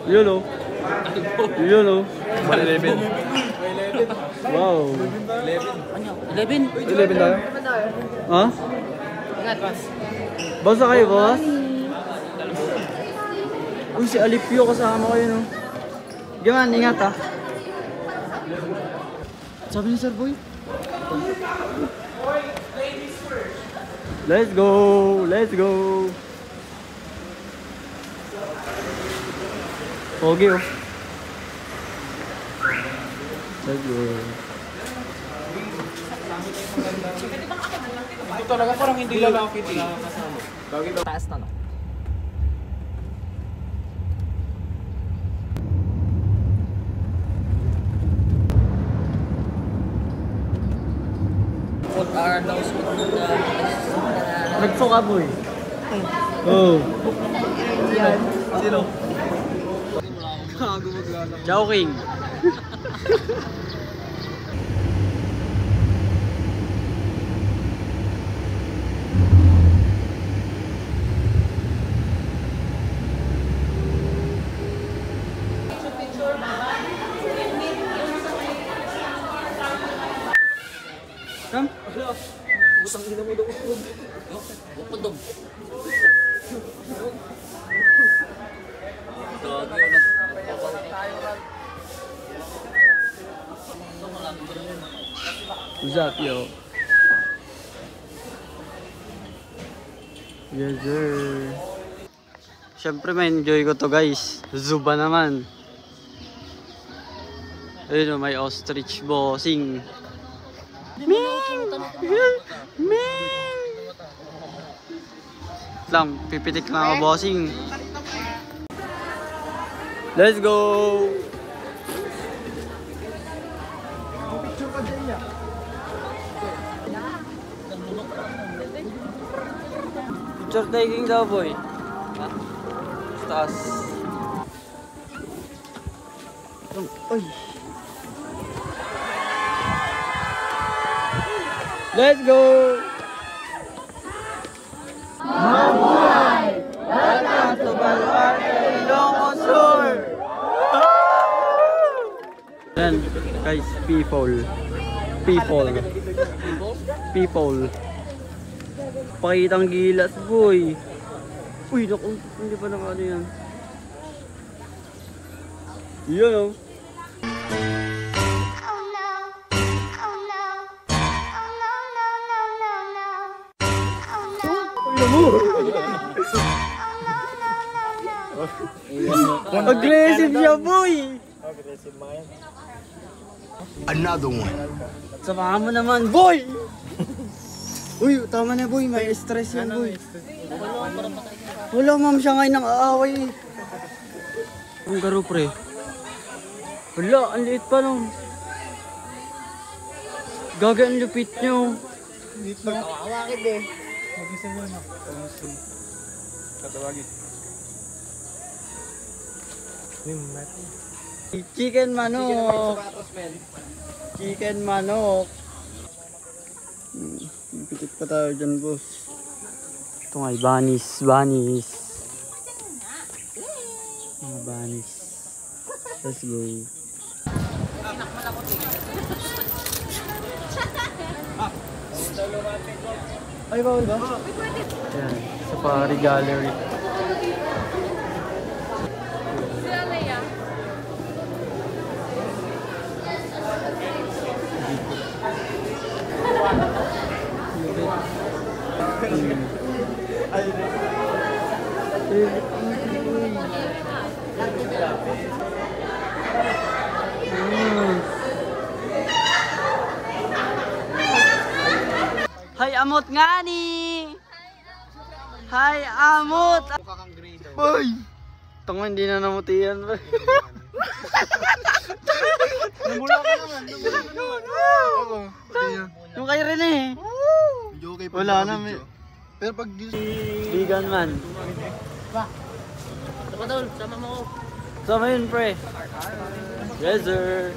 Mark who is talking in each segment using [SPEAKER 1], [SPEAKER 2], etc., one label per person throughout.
[SPEAKER 1] Yun o. Yun o. 11. Wow. 11 tayo? Ha?
[SPEAKER 2] Ingat, boss.
[SPEAKER 1] Basta kayo, boss? Uy, si Alipio kasama kayo, no? Gaman, ingat ha. Sabi ni Sir Boy. Let's go! Let's go! Pogi oh. Let's go.
[SPEAKER 2] Ito talaga parang hindi lalaki din. Taas na no? What are those
[SPEAKER 1] Nagso ka boy. Oh.
[SPEAKER 2] yan? Sino?
[SPEAKER 1] Ciao King. Come.
[SPEAKER 2] Butang ina mo daw. Upodog.
[SPEAKER 1] What's up, yo? Yes, sir. Siyempre, ma-enjoy ko to, guys. Zuba naman. Ayun o, may ostrich bossing. Ming! Ming! Lang, pipitik lang ako, bossing. Let's go! Picture taking daw, boy. Taas. Ay. Let's go! Mabuhay! Welcome to Baluarte, Ilocos Sur! Yan, guys, people. Pakitang gilas, boy. Uy, naku, hindi pa naka ano yan. Yan, oh. Aggressive siya, boy!
[SPEAKER 2] Aggressive man.
[SPEAKER 3] Another one.
[SPEAKER 1] Samahan mo naman, boy! Uy, tama na, boy. May stress yan, boy. Wala, ma'am, siya ngayon nang aaway. Ang garo, pre. Wala, ang liit pa nung. Gaga ang lupit nyo.
[SPEAKER 2] Awakit eh. Mag-isa mo na. Katawagin.
[SPEAKER 1] Chicken manok. Chicken manok. Pitik pa tayo dyan, boss. Ito nga, banis. Mga banis. Let's go. Ay, bawal ba? Ayan, Safari Gallery. Hay amot nga ni. Hay amot. Boy. Tanga hindi na namutian ba.
[SPEAKER 2] Namula ka naman. Oo.
[SPEAKER 1] Yung kayo rin eh. Wala na.
[SPEAKER 3] Pero pag
[SPEAKER 1] Vegan man.
[SPEAKER 2] Sama doon, sama mo.
[SPEAKER 1] Sama yun, pre. Yes, sir.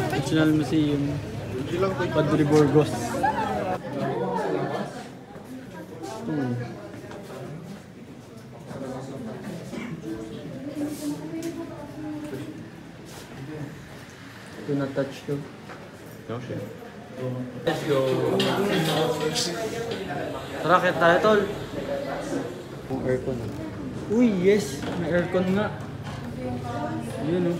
[SPEAKER 1] National Museum. Padre Burgos. Do not touch to.
[SPEAKER 2] No shit.
[SPEAKER 1] Let's go. Tara, kaya tayo, tol. Yung aircon. Uy, yes. May aircon nga. Yun, oh.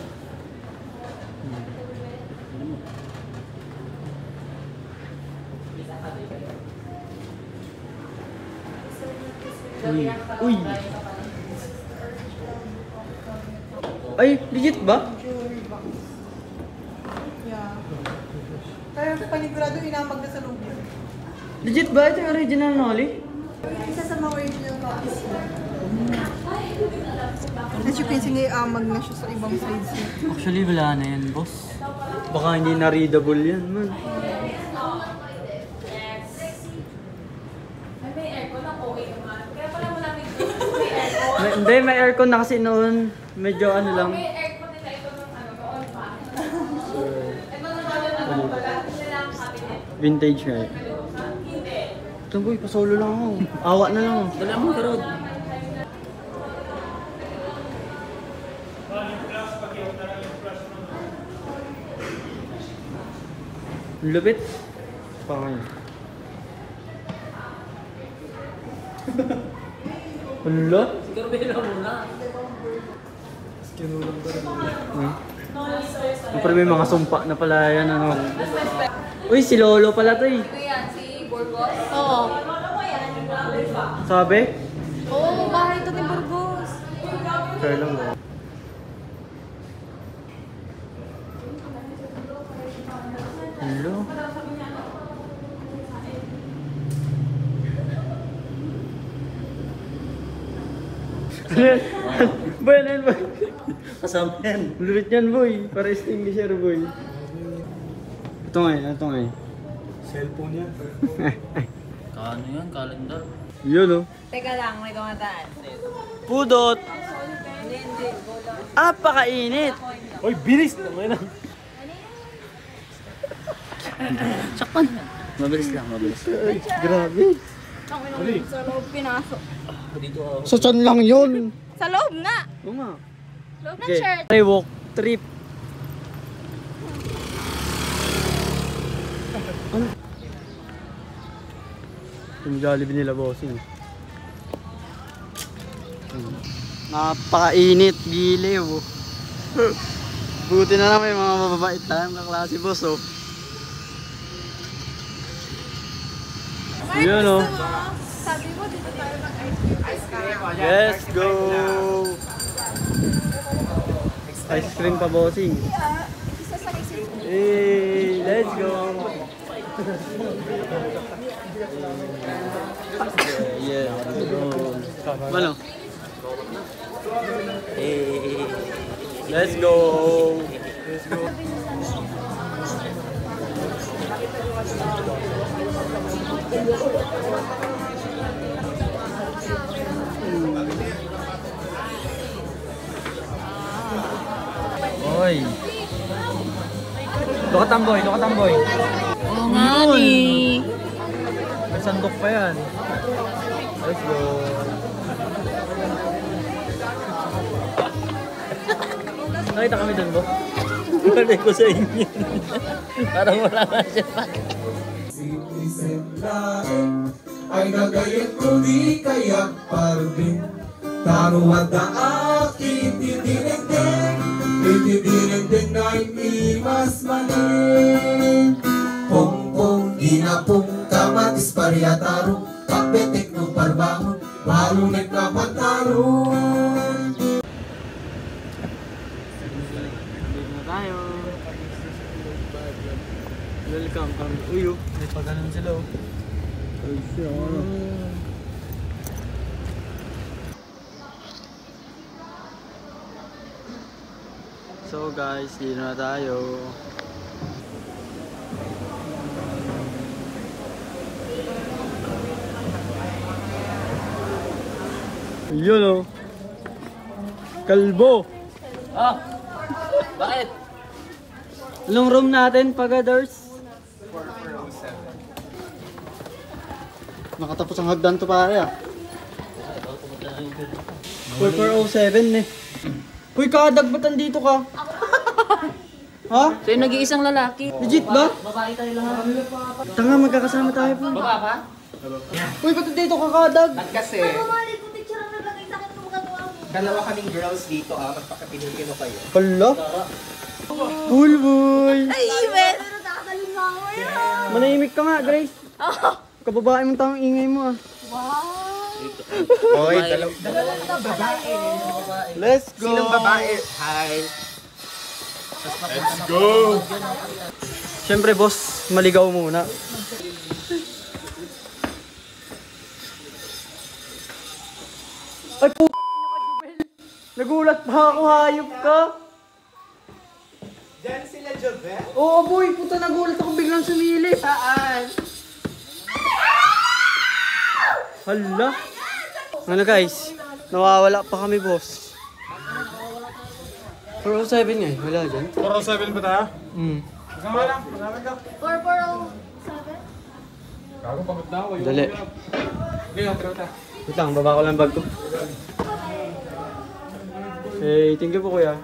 [SPEAKER 1] Uy. Uy. Ay, legit ba?
[SPEAKER 4] Yeah. Kaya panigurado inamag na sa loob yun.
[SPEAKER 1] Legit ba? Ito yung original Nolly?
[SPEAKER 4] Isa sa mga original copies yun. As you can see, amag na siya sa ibang sides niya.
[SPEAKER 1] Actually, wala na yan, boss. Baka hindi na readable yan, man.
[SPEAKER 5] May aircon ako, okay naman. Kaya pala mo namin may aircon.
[SPEAKER 1] Hindi, may aircon na kasi noon. Medyo ano lang.
[SPEAKER 5] May aircon nila ito ng ano, noon pa. Ito na pala, hindi lang cabinet.
[SPEAKER 1] Vintage nga eh.
[SPEAKER 5] Hindi.
[SPEAKER 1] Ito boy, pasolo lang ako. Awa na lang ako. Dala mo ka Rod. Lupit. Pangay. Hala? Siguro bihila muna. Kinulang ba rin? Siyempre may mga sumpa na pala yan, ano. Uy, si Lolo pala to eh.
[SPEAKER 5] Ito yan, si Burgos. Oo.
[SPEAKER 1] Sabi?
[SPEAKER 5] Oo, bahay ito ni Burgos.
[SPEAKER 1] Fair lang ba? Hello? Boy, ano yan boy?
[SPEAKER 6] Kasama yan.
[SPEAKER 1] Lupit yan boy. Para extinguisher boy. Ito nga eh, ito nga eh.
[SPEAKER 3] Cellphone yan.
[SPEAKER 6] Kaano yan? Calendar.
[SPEAKER 1] Yun oh.
[SPEAKER 5] Teka lang, may dumataan.
[SPEAKER 1] Pudot! Apakainit!
[SPEAKER 2] Oy, bilis naman lang.
[SPEAKER 6] Sakpan. Mabilis lang, mabilis.
[SPEAKER 1] Ay, grabe.
[SPEAKER 5] Ang inong sa loob pinasok.
[SPEAKER 6] Dito ako.
[SPEAKER 1] So, saan lang yun?
[SPEAKER 5] Sa loob nga!
[SPEAKER 1] Oo nga.
[SPEAKER 5] Loob ng
[SPEAKER 1] Okay,
[SPEAKER 5] shirt.
[SPEAKER 1] try walk trip. Ano? Yung Jollibee nila bossing. Napakainit, giliw. Buti na lang may mga mababait tayong kaklase boss oh. Yun oh.
[SPEAKER 5] Sabi mo, dito tayo mag-ice cream.
[SPEAKER 1] Let's go! Ice cream pa bossing.
[SPEAKER 5] Isa sa isip mo.
[SPEAKER 1] Hey, let's go! Yeah, let's go. Ano?
[SPEAKER 6] Eh.
[SPEAKER 1] Let's go! Oy! Lukatamboy, lukatamboy!
[SPEAKER 5] Oo nga ni.
[SPEAKER 1] May sandok pa yan. Let's go! Nakita kami dun ba?
[SPEAKER 6] Balik ko sa inyo. Parang wala nga siya pa.
[SPEAKER 7] Ay nagayat ko di kayak parbin Taruan da akin itidirinding na imas manin Pong ginapong kamatis pariataro Kapetek no parbahon Malunik na pantaron
[SPEAKER 1] Dito na tayo. Welcome kami. Uy, oh. May pagano'n sila, oh. Ay, siya, ano. So guys, dito na tayo. Yun, oh. Kalbo.
[SPEAKER 6] Ah! Bakit?
[SPEAKER 1] Anong room natin, Pagadors? 4407. Nakatapos ang hagdan to pare ah. 4407 eh. Uy, kadagbatan dito ka. Ha?
[SPEAKER 6] So yung nag-iisang lalaki.
[SPEAKER 1] Legit ba?
[SPEAKER 6] Babae tayo lahat.
[SPEAKER 1] Tanga, magkakasama tayo po.
[SPEAKER 6] Baba pa?
[SPEAKER 1] Uy, ba't dito kakadag?
[SPEAKER 2] Kasi,
[SPEAKER 5] Mali ko picture ang naglagay sa akin ng mga tuwa mo.
[SPEAKER 2] dalawa kaming girls dito magpakapinigin mo kayo.
[SPEAKER 1] Hala? Cool boy!
[SPEAKER 5] Ay, Iwen! Pero nakakaling nga ako yun.
[SPEAKER 1] Manahimik ka nga, Grace. Kababae mong taong ingay mo ah.
[SPEAKER 5] Wow!
[SPEAKER 2] Hoy, dalawang
[SPEAKER 5] babae.
[SPEAKER 1] Let's go!
[SPEAKER 2] Sinong babae? Hi.
[SPEAKER 1] Siyempre boss, maligaw muna. Ay po, nagulat pa ako, hayop ka.
[SPEAKER 2] Diyan sila, Jovel.
[SPEAKER 1] Oo boy, puta nagulat ako biglang sumili.
[SPEAKER 2] Saan?
[SPEAKER 1] Hala. Ano guys, nawawala pa kami boss. 407 nga eh, wala dyan.
[SPEAKER 2] 407 ba tayo? Kasama lang, kasama ka.
[SPEAKER 5] 4407?
[SPEAKER 2] Gago, pagod na ako.
[SPEAKER 1] Dali.
[SPEAKER 2] Ngayon, tara ta.
[SPEAKER 1] Wait lang, baba ko lang bag ko. Hey, thank you po kuya.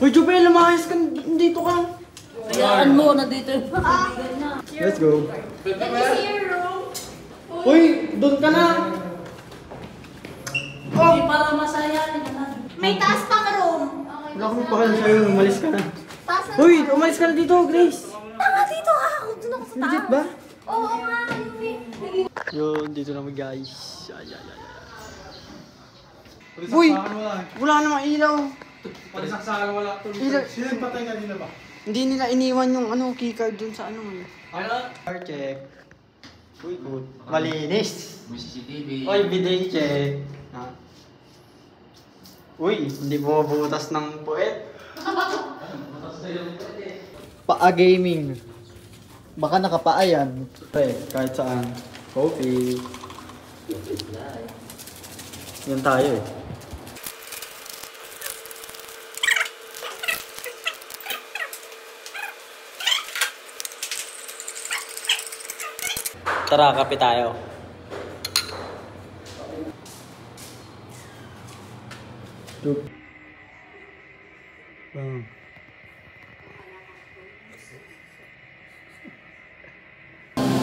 [SPEAKER 1] Uy, Jubel, lumayas ka dito ka.
[SPEAKER 6] Hayaan mo na dito yung kaibigan niya.
[SPEAKER 1] Let's go.
[SPEAKER 5] Let me see your room.
[SPEAKER 1] Uy, doon ka na.
[SPEAKER 6] Hindi para masaya.
[SPEAKER 5] May taas pang room. Okay,
[SPEAKER 1] Wala akong pakal sa'yo, umalis ka na.
[SPEAKER 5] taas na.
[SPEAKER 1] Uy, umalis ka na dito, Grace.
[SPEAKER 5] Dito ako. Doon ako sa taas.
[SPEAKER 1] Legit ba?
[SPEAKER 5] Oo nga.
[SPEAKER 1] Yun, dito naman guys. Ay. Uy, wala namang ilaw.
[SPEAKER 2] Palisaksakan wala.
[SPEAKER 1] Ilaw.
[SPEAKER 2] Sino yung patay kanina ba?
[SPEAKER 1] Hindi nila iniwan yung keycard dun sa eh. Car check. Uy, good. Malinis.
[SPEAKER 6] May CCTV.
[SPEAKER 1] Uy, bidet check. Ha? Uy, hindi bumabutas ng puwet. Paa gaming. Baka nakapaa yan. Kahit saan. Coffee. Yan tayo eh. Tara, kape tayo.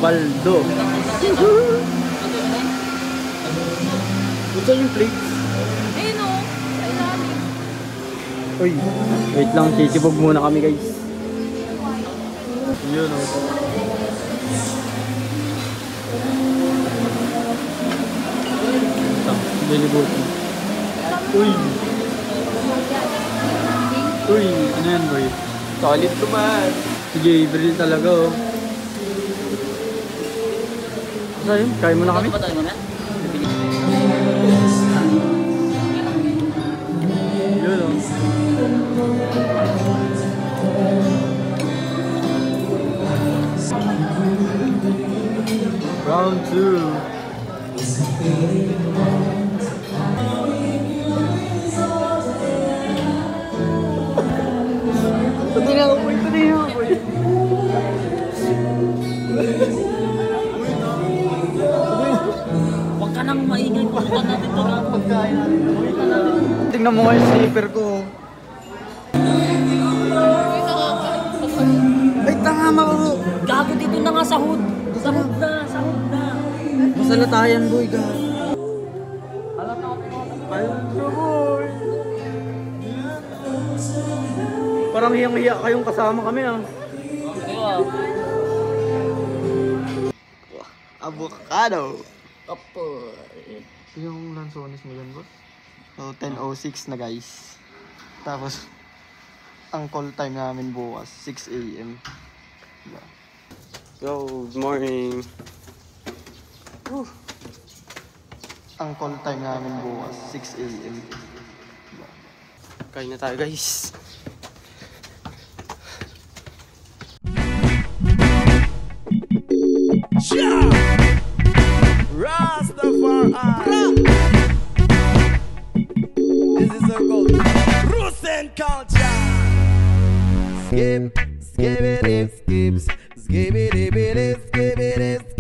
[SPEAKER 1] Baldo. Ito yung plates.
[SPEAKER 5] Ayun o. Sa ilalim.
[SPEAKER 1] Uy, wait lang, sisibog muna kami guys. Yun o. Lilibutin. Uy! Uy, ano yan boy? Solid to man. Si Gabriel talaga oh. Ano yun? Kain mo na kami?
[SPEAKER 6] Patay mo na?
[SPEAKER 1] Yun oh. Round 2. Pati na ako boy, pati na ako boy.
[SPEAKER 6] Huwag ka nang maingay. Pupunta natin ito lang. Pagkain natin.
[SPEAKER 1] Tingnan mo nga yung slipper ko. Ay, tanga mako.
[SPEAKER 6] Gago dito na nga sa hood. Sahod na, sahod na.
[SPEAKER 1] Masalatayan boy, gago. Ayun na boy. Parang hiyang-hiya kayong kasama kami ah.
[SPEAKER 6] Wow.
[SPEAKER 1] Avocado.
[SPEAKER 6] Opo.
[SPEAKER 1] Yung lansones mo yan, boss? So, 10:06 na guys. Tapos, ang call time namin bukas, 6 AM. Good morning. Whew. Ang call time namin bukas, 6 AM. Kain na tayo guys.
[SPEAKER 8] Rastafari. This is a called Roots and Culture. Skip, skip it, skip, skip it, skip it, skip it.